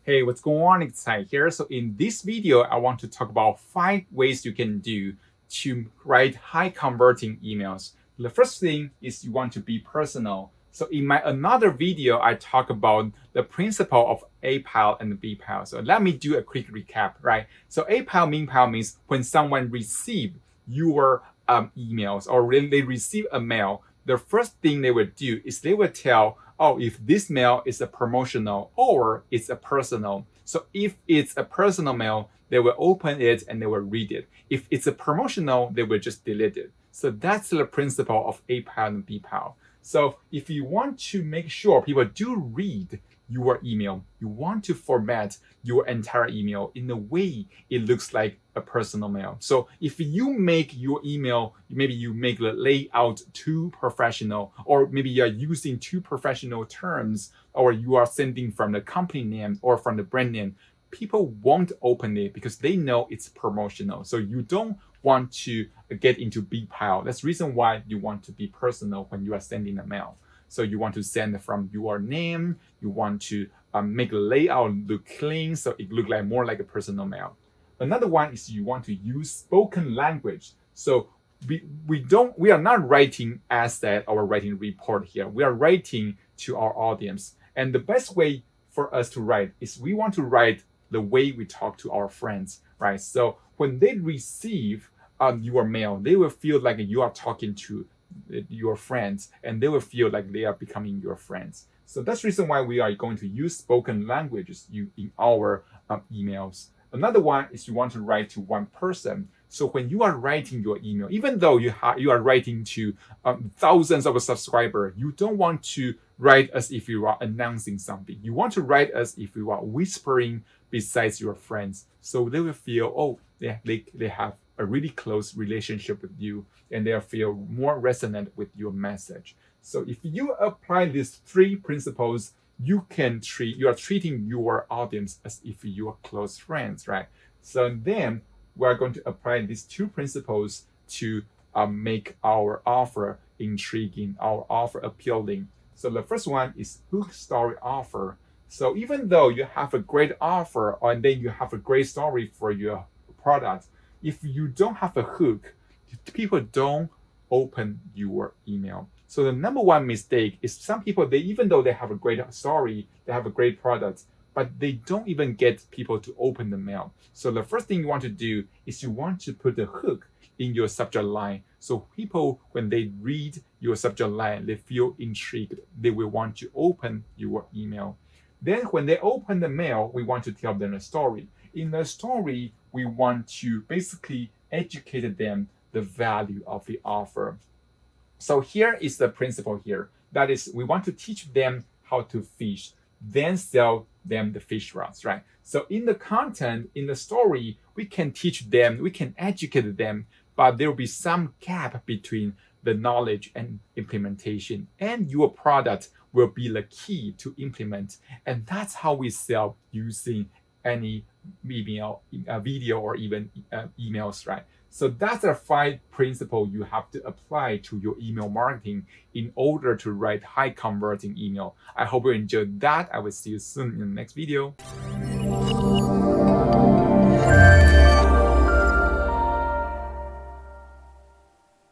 Hey, what's going on? It's Ty here. So in this video, I want to talk about 5 ways you can do to write high converting emails. The first thing is you want to be personal. So in my another video, I talk about the principle of A pile and B pile. So let me do a quick recap, right? So A pile, mean pile means when someone receives your emails or they receive a mail, the first thing they would do is they would tell, oh, if this mail is a promotional or it's a personal. So if it's a personal mail, they will open it and they will read it. If it's a promotional, they will just delete it. So that's the principle of A pile and B pile. So if you want to make sure people do read your email, you want to format your entire email in a way it looks like a personal mail. So if you make your email, maybe you make the layout too professional, or maybe you're using too professional terms, or you are sending from the company name or from the brand name, people won't open it because they know it's promotional. So you don't want to get into B pile. That's the reason why you want to be personal when you are sending a mail. So you want to send from your name, you want to make the layout look clean so it look like more like a personal mail. Another one is you want to use spoken language. So we are not writing essay or writing report here. We are writing to our audience. And the best way for us to write is we want to write the way we talk to our friends, right? So when they receive your mail, they will feel like you are talking to your friends, and they will feel like they are becoming your friends. So that's the reason why we are going to use spoken languages in our emails. Another one is you want to write to one person. So when you are writing your email, even though you are writing to thousands of subscribers, you don't want to write as if you are announcing something. You want to write as if you are whispering besides your friends. So they will feel, oh, they have a really close relationship with you, and they feel more resonant with your message. So if you apply these 3 principles, you are treating your audience as if you are close friends, right? So then we are going to apply these 2 principles to make our offer intriguing, our offer appealing. So the first one is hook story offer. So even though you have a great offer and then you have a great story for your product, if you don't have a hook, people don't open your email. So the number one mistake is some people, even though they have a great story, they have a great product, but they don't even get people to open the mail. So the first thing you want to do is you want to put the hook in your subject line. So people, when they read your subject line, they feel intrigued. They will want to open your email. Then when they open the mail, we want to tell them a story. In the story, we want to basically educate them the value of the offer. So here is the principle here. That is, we want to teach them how to fish, then sell them the fish rods, right? So in the content, in the story, we can teach them, we can educate them, but there will be some gap between the knowledge and implementation, and your product will be the key to implement. And that's how we sell using any email, video, or even emails, right? So that's the 5 principles you have to apply to your email marketing in order to write high converting email. I hope you enjoyed that. I will see you soon in the next video.